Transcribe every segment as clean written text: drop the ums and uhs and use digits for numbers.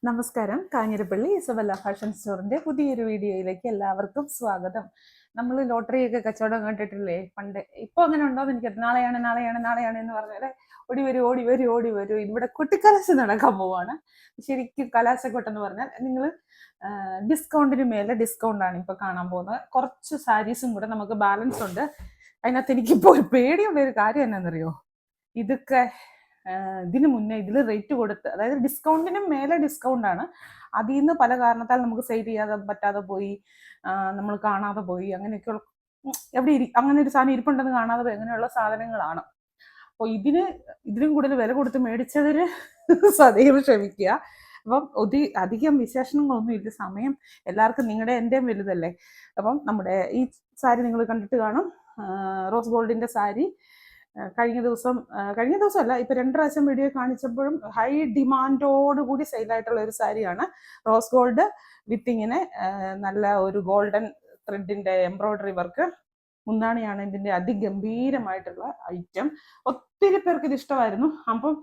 നമസ്കാരം. Kanjirappally Isabella fashion സ്റ്റോറിന്റെ പുതിയൊരു വീഡിയോയിലേക്ക് എല്ലാവർക്കും സ്വാഗതം. നമ്മൾ ലോട്ടറിയൊക്കെ കച്ചവടം കണ്ടിട്ടില്ലേ പണ്ട്? ഇപ്പൊ അങ്ങനെ ഉണ്ടോന്ന് എനിക്കറിയാം. നാളെയാണ് എന്ന് പറഞ്ഞാല് ഓടി വരൂ. ഇവിടെ കുട്ടിക്കലാശ നടക്കാൻ പോവാണ്. ശരിക്കും കലാശക്കൊട്ടെന്ന് പറഞ്ഞാൽ നിങ്ങൾ ഡിസ്കൗണ്ടിന് മേലെ ഡിസ്കൗണ്ട് ആണ് ഇപ്പൊ കാണാൻ പോകുന്നത്. കുറച്ച് സാരീസും കൂടെ നമുക്ക് ബാലൻസ് ഉണ്ട്. അതിനകത്ത് എനിക്കിപ്പോ ഒരു പേടിയുള്ള ഒരു കാര്യം എന്നാന്നറിയോ? ഇതൊക്കെ ഇതിന് മുന്നേ ഇതിൽ റേറ്റ് കൊടുത്ത്, അതായത് ഡിസ്കൗണ്ടിനും മേലെ ഡിസ്കൗണ്ട് ആണ്. അതിൽ നിന്ന് പല കാരണത്താൽ നമുക്ക് സെയിൽ ചെയ്യാതെ പറ്റാതെ പോയി, നമ്മൾ കാണാതെ പോയി, അങ്ങനെയൊക്കെയുള്ള അങ്ങനെ ഒരു സാധനം ഇരിപ്പുണ്ടെന്ന് കാണാതെ പോയി, അങ്ങനെയുള്ള സാധനങ്ങളാണ്. അപ്പോൾ ഇതിനും കൂടുതൽ വില കൊടുത്ത് മേടിച്ചവര് സദൈവം ക്ഷമിക്കുക. അപ്പം അധികം വിശേഷണങ്ങളൊന്നും ഇല്ല. സമയം എല്ലാവർക്കും എൻ്റെയും വലുതല്ലേ. അപ്പം നമ്മുടെ ഈ സാരി നിങ്ങൾ കണ്ടിട്ട് കാണും. റോസ് ഗോൾഡിന്റെ സാരി കഴിഞ്ഞ ദിവസം അല്ല, ഇപ്പൊ 2 പ്രാവശ്യം വീഡിയോ കാണിച്ചപ്പോഴും ഹൈ ഡിമാൻഡോടുകൂടി സെയിലായിട്ടുള്ള ഒരു സാരിയാണ്. റോസ് ഗോൾഡ് വിത്ത് ഇങ്ങനെ നല്ല ഒരു ഗോൾഡൻ ത്രെഡിന്റെ എംബ്രോയിഡറി വർക്ക്. മുന്താണിയാണ് ഇതിന്റെ അതിഗംഭീരമായിട്ടുള്ള ഐറ്റം. ഒത്തിരി പേർക്ക് ഇത് ഇഷ്ടമായിരുന്നു. അപ്പം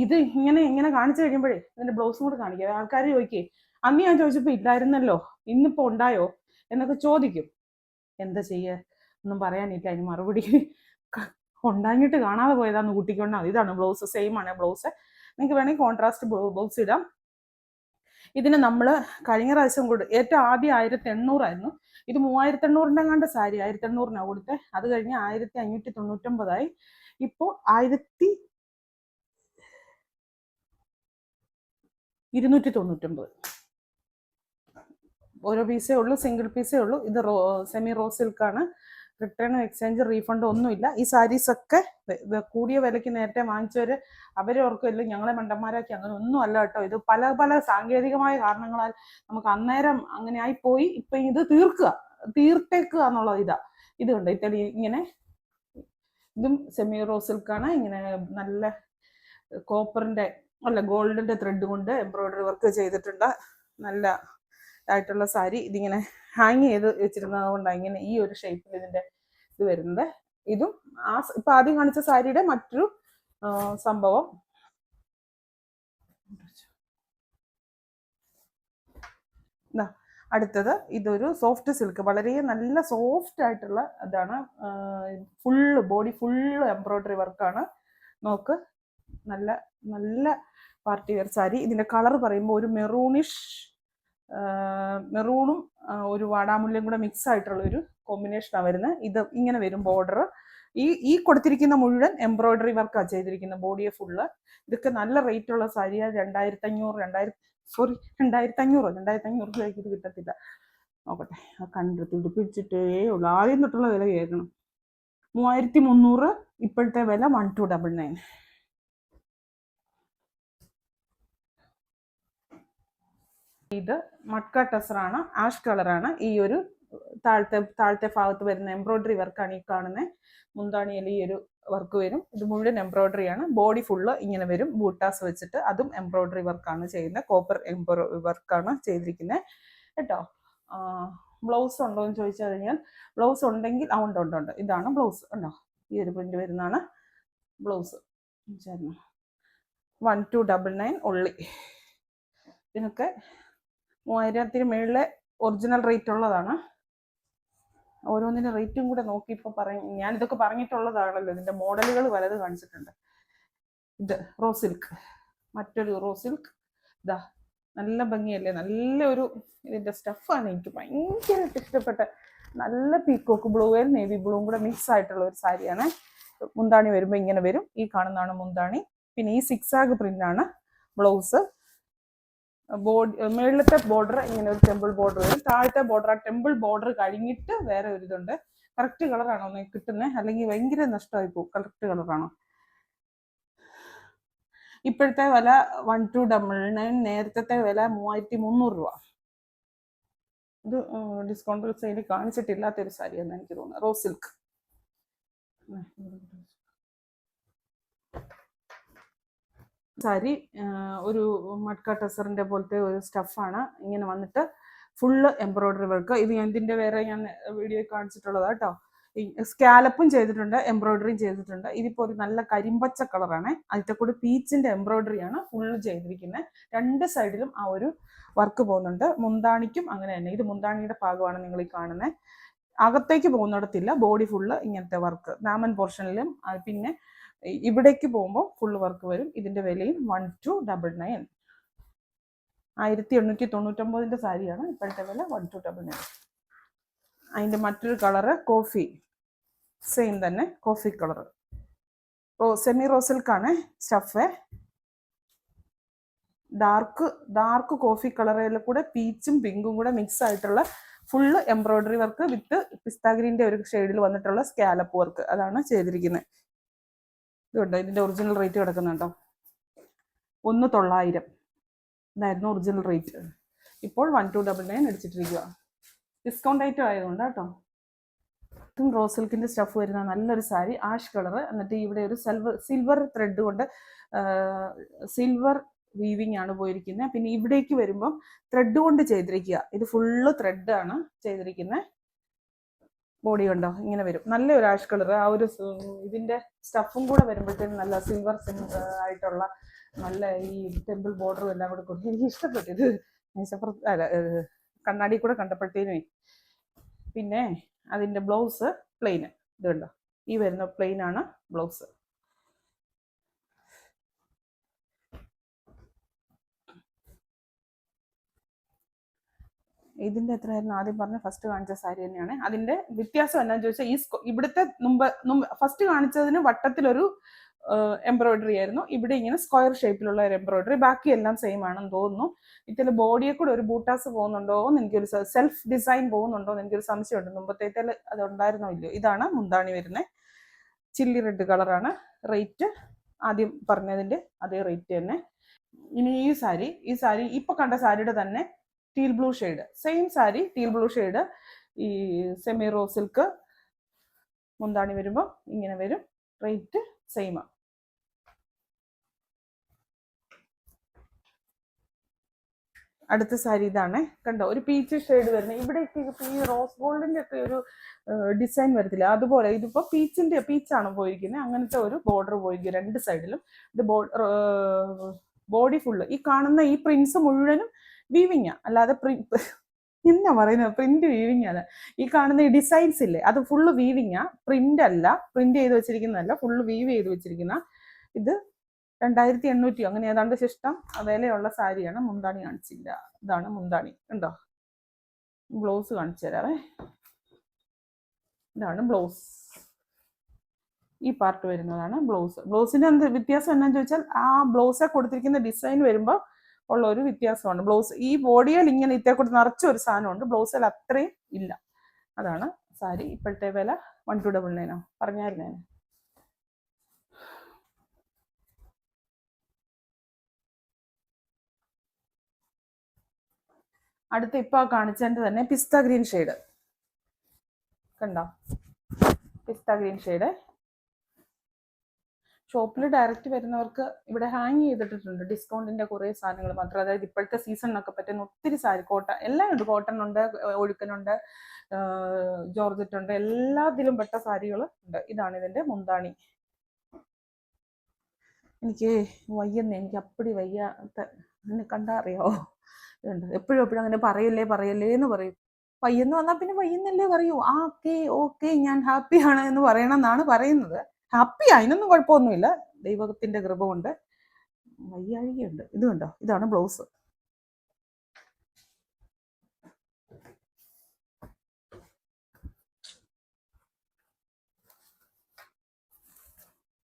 ഇത് ഇങ്ങനെ കാണിച്ചു കഴിയുമ്പോഴേ ഇതിന്റെ ബ്ലൗസും കൂടെ കാണിക്കുക. ആൾക്കാർ ചോദിക്കേ, അന്ന് ഞാൻ ചോദിച്ചപ്പോ ഇല്ലായിരുന്നല്ലോ, ഇന്നിപ്പോ ഉണ്ടായോ എന്നൊക്കെ ചോദിക്കും. എന്താ ചെയ്യ, ഒന്നും പറയാനില്ല. അതിന് മറുപടി ഉണ്ടാങ്ങിട്ട് കാണാതെ പോയതാന്ന് കൂട്ടിക്കൊണ്ടാ. ഇതാണ് ബ്ലൗസ്, സെയിം ആണ് ബ്ലൗസ്. നിങ്ങൾക്ക് വേണമെങ്കിൽ കോൺട്രാസ്റ്റ് ബ്ലൗസ് ഇടാം. ഇതിന് നമ്മൾ കഴിഞ്ഞ പ്രാവശ്യം ഏറ്റവും ആദ്യം 1800 ആയിരുന്നു. ഇത് 3800 കണ്ട സാരി 1800 കൊടുത്തത്. അത് കഴിഞ്ഞ് 1599 ഇപ്പോ 1299. ഓരോ പീസേ ഉള്ളൂ, സിംഗിൾ പീസേ ഉള്ളൂ. ഇത് സെമി റോസ് സിൽക്കാണ്. റിട്ടേൺ എക്സ്ചേഞ്ച് റീഫണ്ട് ഒന്നുമില്ല. ഈ സാരീസ് ഒക്കെ കൂടിയ വിലയ്ക്ക് നേരത്തെ വാങ്ങിച്ചവര് അവരോർക്കുമല്ലോ ഞങ്ങളെ മണ്ടന്മാരാക്കി. അങ്ങനെ ഒന്നും അല്ല കേട്ടോ. ഇത് പല സാങ്കേതികമായ കാരണങ്ങളാൽ നമുക്ക് അന്നേരം അങ്ങനെ ആയിപ്പോയി. ഇപ്പൊ ഇത് തീർത്തേക്കുക എന്നുള്ളത് ഇത് കണ്ടോ. ഇത്തടി ഇങ്ങനെ ഇതും സെമി റോസ് സിൽക്കാണ്. ഇങ്ങനെ നല്ല കോപ്പറിന്റെ ഗോൾഡിന്റെ ത്രെഡ് കൊണ്ട് എംബ്രോയിഡറി വർക്ക് ചെയ്തിട്ടുണ്ട്. നല്ല ആയിട്ടുള്ള സാരി. ഇതിങ്ങനെ ഹാങ് ചെയ്ത് വെച്ചിരുന്നത് കൊണ്ടാണ് ഇങ്ങനെ ഈ ഒരു ഷേപ്പിൽ ഇതിന്റെ ഇത് വരുന്നത്. ഇതും ഇപ്പൊ ആദ്യം കാണിച്ച സാരിയുടെ മറ്റൊരു സംഭവം. അടുത്തത് ഇതൊരു സോഫ്റ്റ് സിൽക്ക്, വളരെ നല്ല സോഫ്റ്റ് ആയിട്ടുള്ള ഇതാണ്. ബോഡി ഫുള്ള് എംബ്രോയിഡറി വർക്കാണ്. നോക്ക്, നല്ല നല്ല പാർട്ടി വെയർ സാരി. ഇതിന്റെ കളർ പറയുമ്പോൾ ഒരു മെറൂണും ഒരു വാടാമുല്ലയും കൂടെ മിക്സ് ആയിട്ടുള്ള ഒരു കോമ്പിനേഷനാണ് വരുന്നത്. ഇത് ഇങ്ങനെ വരും ബോർഡർ. ഈ കൊടുത്തിരിക്കുന്ന മുഴുവൻ എംബ്രോയിഡറി വർക്കാണ് ചെയ്തിരിക്കുന്നത്, ബോഡിയെ ഫുള്ള്. ഇതൊക്കെ നല്ല റേറ്റ് ഉള്ള സാരിയാണ്. 2500 രൂപയ്ക്ക് ഇത് കിട്ടത്തില്ല. നോക്കട്ടെ, കണ്ടു തുടിപ്പിച്ചിട്ടേ ഉള്ളു. ആദ്യം തൊട്ടുള്ള വില കേൾക്കണം. 3300. ഇപ്പോഴത്തെ വില 1299. ഇത് മട്ക ടസറാണ്, ആഷ് കളറാണ്. ഈ ഒരു താഴത്തെ ഭാഗത്ത് വരുന്ന എംബ്രോയിഡറി വർക്കാണ് ഈ കാണുന്നത്. മുന്താണിയിൽ ഈ ഒരു വർക്ക് വരും. ഇത് മുഴുവൻ എംബ്രോയിഡറി ആണ്. ബോഡി ഫുള്ള് ഇങ്ങനെ വരും, ബൂട്ടാസ് വെച്ചിട്ട്. അതും എംബ്രോയിഡറി വർക്കാണ് ചെയ്യുന്നത്. കോപ്പർ എംബ്രോയിഡറി വർക്കാണ് ചെയ്തിരിക്കുന്നത് കേട്ടോ. ബ്ലൗസ് ഉണ്ടോ എന്ന് ചോദിച്ചു കഴിഞ്ഞാൽ ബ്ലൗസ് ഉണ്ടെങ്കിൽ ഉണ്ട്. ഇതാണ് ബ്ലൗസ്. ഉണ്ടോ, ഈ ഒരു പ്രിന്റ് വരുന്നതാണ് ബ്ലൗസ്. 1299 ഉള്ളി. ഇതിനൊക്കെ 3000 മേളിലെ ഒറിജിനൽ റേറ്റ് ഉള്ളതാണ്. ഓരോന്നിന്റെ റേറ്റും കൂടെ നോക്കി ഇപ്പൊ ഞാനിതൊക്കെ പറഞ്ഞിട്ടുള്ളതാണല്ലോ. ഇതിന്റെ മോഡലുകൾ പലത് കാണിച്ചിട്ടുണ്ട്. ഇത് റോസ് സിൽക്ക്, മറ്റൊരു റോസ് സിൽക്ക്. ഇതാ നല്ല ഭംഗിയല്ലേ, നല്ലൊരു ഇതിന്റെ സ്റ്റഫാണ് എനിക്ക് ഭയങ്കരമായിട്ട് ഇഷ്ടപ്പെട്ട. നല്ല പീക്കോക്ക് ബ്ലൂവും നേവി ബ്ലൂവും കൂടെ മിക്സ് ആയിട്ടുള്ള ഒരു സാരിയാണ്. മുന്താണി വരുമ്പോൾ ഇങ്ങനെ വരും. ഈ കാണുന്നതാണ് മുന്താണി. പിന്നെ ഈ സിക്സാഗ് പ്രിന്റാണ് ബ്ലൗസ്. മേളിലത്തെ ബോർഡർ ഇങ്ങനെ ഒരു ടെമ്പിൾ ബോർഡർ വരും. താഴത്തെ ബോർഡർ, ആ ടെമ്പിൾ ബോർഡർ കഴിഞ്ഞിട്ട് വേറെ ഒരു ഇതുണ്ട്. കറക്റ്റ് കളറാണോ കിട്ടുന്നത്, അല്ലെങ്കിൽ ഭയങ്കര നഷ്ടമായി പോകും. കറക്റ്റ് കളറാണോ? ഇപ്പോഴത്തെ വില 1299. നേരത്തെ വില 3300 രൂപ. ഇത് ഡിസ്കൗണ്ട് സെയിൽ കാണിച്ചിട്ടില്ലാത്തൊരു സാരിയാണെന്ന് എനിക്ക് തോന്നുന്നത്. Rose silk sari. ഒരു മട്ക ടസറിന്റെ പോലത്തെ ഒരു സ്റ്റഫാണ്. ഇങ്ങനെ വന്നിട്ട് ഫുള്ള് എംബ്രോയിഡറി വർക്ക്. ഇത് ഇതിന്റെ വേറെ ഞാൻ വീഡിയോ കാണിച്ചിട്ടുള്ളതാ കേട്ടോ. സ്കാലപ്പും ചെയ്തിട്ടുണ്ട്, എംബ്രോയിഡറിയും ചെയ്തിട്ടുണ്ട്. ഇതിപ്പോൾ ഒരു നല്ല കരിമ്പച്ച കളറാണ്. അതിൻ്റെ കൂടെ പീച്ചിന്റെ എംബ്രോയിഡറിയാണ് ഫുള്ള് ചെയ്തിരിക്കുന്നത്. രണ്ട് സൈഡിലും ആ ഒരു വർക്ക് പോകുന്നുണ്ട്. മുന്താണിക്കും അങ്ങനെ തന്നെ. ഇത് മുന്താണിയുടെ ഭാഗമാണ് നിങ്ങൾ ഈ കാണുന്നത്. അകത്തേക്ക് പോകുന്നിടത്തില്ല, ബോഡി ഫുള്ള് ഇങ്ങനത്തെ വർക്ക്. നാമൻ പോർഷനിലും പിന്നെ ഇവിടേക്ക് പോകുമ്പോൾ ഫുള്ള് വർക്ക് വരും. ഇതിന്റെ വിലയും 1299. 1899 സാരിയാണ്. ഇപ്പോഴത്തെ വില 1299. അതിന്റെ മറ്റൊരു കളറ് കോഫി, സെയിം തന്നെ കോഫി കളർ, സെമി റോസിൽക്കാണ് സ്റ്റഫ്. ഡാർക്ക് കോഫി കളറിൽ കൂടെ പീച്ചും പിങ്കും കൂടെ മിക്സ് ആയിട്ടുള്ള full embroidery work with pista ഗ്രീൻ്റെ ഒരു ഷെയ്ഡിൽ വന്നിട്ടുള്ള സ്കാലപ്പ് വർക്ക്, അതാണ് ചെയ്തിരിക്കുന്നത്. ഇതുണ്ടോ, ഇതിന്റെ ഒറിജിനൽ റേറ്റ് കിടക്കുന്നുണ്ടോ? 1900 ഇതായിരുന്നു ഒറിജിനൽ റേറ്റ്. ഇപ്പോൾ 1299 അടിച്ചിട്ടിരിക്കുക. ഡിസ്കൗണ്ട് ഐറ്റം ആയതുകൊണ്ട് കേട്ടോ. ഇതും റോസ് സിൽക്കിന്റെ സ്റ്റഫ് വരുന്ന നല്ലൊരു സാരി, ആഷ് കളർ. എന്നിട്ട് ഇവിടെ ഒരു സിൽവർ ത്രെഡ് കൊണ്ട് സിൽവർ വീവിങ് ആണ് പോയിരിക്കുന്നത്. പിന്നെ ഇവിടേക്ക് വരുമ്പം ത്രെഡ് കൊണ്ട് ചെയ്തിരിക്കുക. ഇത് ഫുള്ള് ത്രെഡ് ആണ് ചെയ്തിരിക്കുന്നത്. ബോഡി ഉണ്ടോ, ഇങ്ങനെ വരും. നല്ലൊരു ആഷ് കളർ. ആ ഒരു ഇതിന്റെ സ്റ്റഫും കൂടെ വരുമ്പോഴത്തേക്കും നല്ല സിൽവർ ആയിട്ടുള്ള നല്ല ഈ ടെമ്പിൾ ബോർഡറും എല്ലാം കൂടെ കൊടുക്കും. എനിക്ക് ഇഷ്ടപ്പെട്ടു ഇത്. കണ്ണാടി കൂടെ കണ്ടപ്പോഴത്തേനും. പിന്നെ അതിന്റെ ബ്ലൗസ് പ്ലെയിൻ. ഇത് കണ്ടോ, ഈ വരുന്ന പ്ലെയിൻ ആണ് ബ്ലൗസ്. ഇതിന്റെ എത്രയായിരുന്നു ആദ്യം പറഞ്ഞ ഫസ്റ്റ് കാണിച്ച സാരി തന്നെയാണ്. അതിന്റെ വ്യത്യാസം എന്നാന്ന് ചോദിച്ചാൽ, ഇവിടുത്തെ ഫസ്റ്റ് കാണിച്ചതിന് വട്ടത്തിലൊരു എംബ്രോയിഡറി ആയിരുന്നു. ഇവിടെ ഇങ്ങനെ സ്ക്വയർ ഷേപ്പിലുള്ള ഒരു എംബ്രോയിഡറി. ബാക്കിയെല്ലാം സെയിം ആണെന്ന് തോന്നുന്നു. ഇതിൽ ബോഡിയെ കൂടെ ഒരു ബൂട്ടാസ് പോകുന്നുണ്ടോ എന്ന് എനിക്കൊരു സെൽഫ് ഡിസൈൻ പോകുന്നുണ്ടോ എന്ന് എനിക്കൊരു സംശയമുണ്ട്. മുമ്പത്തേൽ അത് ഉണ്ടായിരുന്നോ ഇല്ലയോ. ഇതാണ് മുന്താണി വരുന്നത്. ചില്ലി റെഡ് കളറാണ്. റേറ്റ് ആദ്യം പറഞ്ഞതിന്റെ അതേ റേറ്റ് തന്നെ. ഇനി ഈ സാരി ഇപ്പൊ കണ്ട സാരിയുടെ തന്നെ teal blue shade, same sari teal blue shade. ഈ സെമി റോസ് സിൽക്ക് മുന്താണി വരുമ്പോൾ ഇങ്ങനെ വരും. റേറ്റ് സെയിമാണ്. അടുത്ത സാരി ഇതാണ്. കണ്ടോ, ഒരു പീച്ച് ഷെയ്ഡ് വരുന്നത്. ഇവിടേക്ക് ഈ റോസ് ഗോൾഡിന്റെ ഒക്കെ ഒരു ഡിസൈൻ വരത്തില്ല, അതുപോലെ ഇതിപ്പോ പീച്ചാണ് പോയിരിക്കുന്നത്. അങ്ങനത്തെ ഒരു ബോർഡർ പോയിരിക്കും രണ്ട് സൈഡിലും. ഇത് ബോഡി ഫുള്ള് ഈ കാണുന്ന ഈ പ്രിന്റ്സ് മുഴുവനും വീവിങ്ങാ, അല്ലാതെ എന്നാ പറയുന്നത്, പ്രിന്റ് വീവിങ് അല്ല. ഈ കാണുന്ന ഈ ഡിസൈൻസ് ഇല്ലേ, അത് ഫുള്ള് വീവിങ്ങാ, പ്രിന്റ് അല്ല, പ്രിന്റ് ചെയ്ത് വെച്ചിരിക്കുന്നതല്ല, ഫുള്ള് വീവ് ചെയ്ത് വെച്ചിരിക്കുന്ന. ഇത് 2800 അങ്ങനെ ഏതാണ്ട് ശിഷ്ടം വിലയുള്ള സാരിയാണ്. മുന്താണി കാണിച്ചില്ല. ഇതാണ് മുന്താണി. ഉണ്ടോ, ബ്ലൗസ് കാണിച്ചു തരാവേ. ഇതാണ് ബ്ലൗസ്. ഈ പാർട്ട് വരുന്നതാണ് ബ്ലൗസ്. ബ്ലൗസിന്റെ എന്ത് വ്യത്യാസം എന്നാന്ന് ചോദിച്ചാൽ, ആ ബ്ലൗസെ കൊടുത്തിരിക്കുന്ന ഡിസൈൻ വരുമ്പോൾ ഉള്ള ഒരു വ്യത്യാസമാണ്. ബ്ലൗസ് ഈ ബോഡിയിൽ ഇങ്ങനെ ഇത്തേക്കൂടെ നിറച്ച ഒരു സാധനമുണ്ട്, ബ്ലൗസിൽ അത്രയും ഇല്ല. അതാണ് സാരി. ഇപ്പോഴത്തെ വില 1299 പറഞ്ഞായിരുന്നേ. അടുത്ത ഇപ്പൊ കാണിച്ചതിന്റെ തന്നെ പിസ്ത ഗ്രീൻ ഷെയ്ഡ്. കണ്ടോ, പിസ്ത ഗ്രീൻ ഷെയ്ഡ്. ഷോപ്പിൽ ഡയറക്റ്റ് വരുന്നവർക്ക് ഇവിടെ ഹാങ് ചെയ്തിട്ടുണ്ട് ഡിസ്കൗണ്ടിന്റെ കുറേ സാധനങ്ങൾ മാത്രം. അതായത് ഇപ്പോഴത്തെ സീസണിനൊക്കെ പറ്റുന്ന ഒത്തിരി സാരി, കോട്ടൺ എല്ലാം ഉണ്ട്. കോട്ടൺ ഉണ്ട്, ഒഴുക്കനുണ്ട്, ജോർജറ്റ് ഉണ്ട്, എല്ലാത്തിലും പെട്ട സാരികൾ ഉണ്ട്. ഇതാണ് ഇതിന്റെ മുന്താണി. എനിക്ക് വയ്യെന്ന്, എനിക്ക് അപ്പടി വയ്യാത്ത, എന്നെ കണ്ടാ അറിയാവോ. ഇതുണ്ട്, എപ്പോഴും അങ്ങനെ പറയല്ലേ എന്ന് പറയും. വയ്യെന്ന് വന്നാൽ പിന്നെ വയ്യെന്നല്ലേ പറയൂ. ഓക്കെ ഞാൻ ഹാപ്പിയാണ് എന്ന് പറയണം എന്നാണ് പറയുന്നത്. ഹാപ്പി, അതിനൊന്നും കുഴപ്പമൊന്നുമില്ല, ദൈവത്തിന്റെ കൃപ കൊണ്ട്. വയ്യാഴികയുണ്ട്. ഇത് കണ്ടോ, ഇതാണ് ബ്ലൗസ്.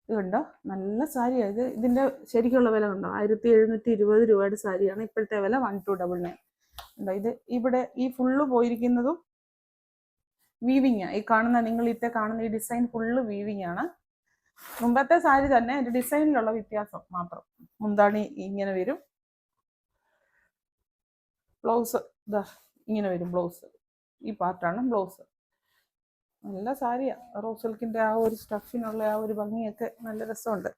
ഇത് കണ്ടോ, നല്ല സാരിയാണ്. ഇതിന്റെ ശരിക്കുള്ള വില കണ്ടോ, 1720 രൂപയുടെ സാരിയാണ്. ഇപ്പോഴത്തെ വില 1299. ഉണ്ടോ, ഇത് ഇവിടെ ഈ ഫുള്ള് പോയിരിക്കുന്നതും വീവിങ്. ഈ കാണുന്ന നിങ്ങൾ കാണുന്ന ഈ ഡിസൈൻ ഫുള്ള് വീവിങ് ആണ്. മുമ്പത്തെ സാരി തന്നെ, അതിന്റെ ഡിസൈനിലുള്ള വ്യത്യാസം മാത്രം. മുന്താണി ഇങ്ങനെ വരും, ബ്ലൗസ് ഇതാ ഇങ്ങനെ വരും. ബ്ലൗസ് ഈ പാർട്ടാണ് ബ്ലൗസ്. നല്ല സാരിയാ. റോസ് സിൽക്കിന്റെ ആ ഒരു സ്റ്റഫിനുള്ള ആ ഒരു ഭംഗിയൊക്കെ നല്ല രസമുണ്ട്.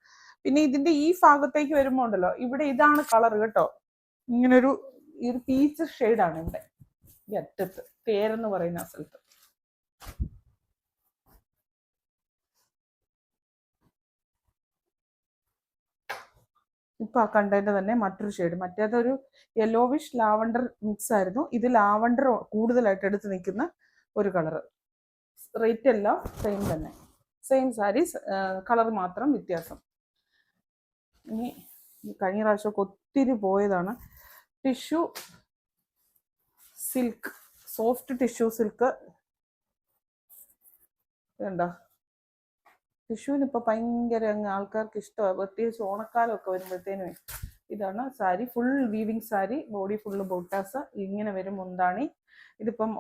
പിന്നെ ഇതിന്റെ ഈ ഭാഗത്തേക്ക് വരുമ്പോ ഉണ്ടല്ലോ, ഇവിടെ ഇതാണ് കളർ കേട്ടോ. ഇങ്ങനൊരു ഈ ഒരു പീച്ച് ഷെയ്ഡാണ് ഇവിടെ ഈ അറ്റത്ത്, തേരെന്ന് പറയുന്ന ആ സ്ഥലത്ത്. ഇപ്പൊ ആ കണ്ടതിന്റെ തന്നെ മറ്റൊരു ഷെയ്ഡ്. മറ്റേതൊരു യെല്ലോവിഷ് ലാവണ്ടർ മിക്സ് ആയിരുന്നു. ഇത് ലാവണ്ടർ കൂടുതലായിട്ട് എടുത്ത് നിൽക്കുന്ന ഒരു കളർ. റേറ്റ് എല്ലാം സെയിം തന്നെ, സെയിം സാരീസ്, കളർ മാത്രം വ്യത്യാസം. ഇനി കഴിഞ്ഞ പ്രാവശ്യമൊക്കെ ഒത്തിരി പോയതാണ് tissue silk, soft tissue silk. ഇതുണ്ടോ, ടിഷ്യൂവിന് ഇപ്പൊ ഭയങ്കര അങ്ങ് ആൾക്കാർക്ക് ഇഷ്ടമാണ്, പ്രത്യേകിച്ച് ഓണക്കാലമൊക്കെ വരുമ്പോഴത്തേനും. ഇതാണ് sari, full weaving sari, body full Bottas, ഇങ്ങനെ വരും മുന്താണി. ഇതിപ്പം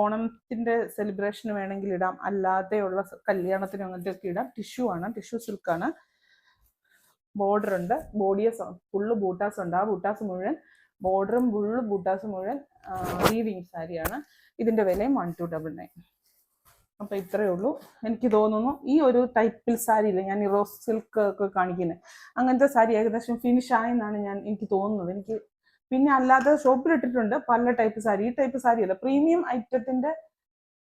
ഓണത്തിന്റെ സെലിബ്രേഷന് വേണമെങ്കിൽ ഇടാം, അല്ലാതെയുള്ള കല്യാണത്തിനും അങ്ങനത്തെ ഒക്കെ ഇടാം. ടിഷ്യൂ ആണ്, ടിഷ്യൂ സിൽക്കാണ്. ബോർഡർ ഉണ്ട്, ബോഡിയെ ഫുള്ള് ബൂട്ടാസ് ഉണ്ട്. ആ ബൂട്ടാസ് മുഴുവൻ ബോർഡറും ഫുള്ള് ബൂട്ടാസ് മുഴുവൻ വീവിങ് സാരിയാണ്. ഇതിന്റെ വിലയും 1299. അപ്പൊ ഇത്രയേ ഉള്ളൂ. എനിക്ക് തോന്നുന്നു ഈ ഒരു ടൈപ്പിൽ സാരി ഇല്ല, ഞാൻ ഈ റോസ് സിൽക്ക് ഒക്കെ കാണിക്കുന്നത്, അങ്ങനത്തെ സാരി ഏകദേശം ഫിനിഷ് ആയെന്നാണ് എനിക്ക് തോന്നുന്നത്. എനിക്ക് പിന്നെ അല്ലാതെ ഷോപ്പിൽ ഇട്ടിട്ടുണ്ട് പല ടൈപ്പ് സാരി. ഈ ടൈപ്പ് സാരി അല്ല, പ്രീമിയം ഐറ്റത്തിന്റെ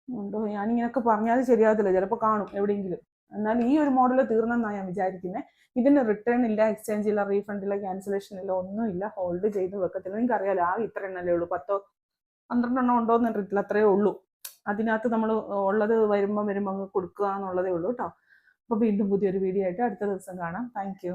ഉണ്ടോ, ഞാനിങ്ങനെയൊക്കെ പറഞ്ഞാൽ ശരിയാകത്തില്ല, ചിലപ്പോൾ കാണും എവിടെയെങ്കിലും. എന്നാൽ ഈ ഒരു മോഡൽ തീർന്നെന്നാണ് ഞാൻ വിചാരിക്കുന്നത്. ഇതിന് റിട്ടേൺ ഇല്ല, എക്സ്ചേഞ്ച് ഇല്ല, റീഫണ്ട് ഇല്ല, ക്യാൻസലേഷൻ ഇല്ല, ഒന്നുമില്ല. ഹോൾഡ് ചെയ്ത് വെക്കത്തില്ല. നിങ്ങൾക്ക് അറിയാലോ, ആ ഇത്ര എണ്ണല്ലേ ഉള്ളൂ, 10-12 ഉണ്ടോ എന്ന് അറിയത്തില്ല, അത്രയേ ഉള്ളൂ. അതിനകത്ത് നമ്മൾ ഉള്ളത് വരുമ്പോൾ അങ്ങ് കൊടുക്കുക എന്നുള്ളതേ ഉള്ളൂ കേട്ടോ. അപ്പോൾ വീണ്ടും പുതിയൊരു വീഡിയോ ആയിട്ട് അടുത്ത ദിവസം കാണാം. Thank you.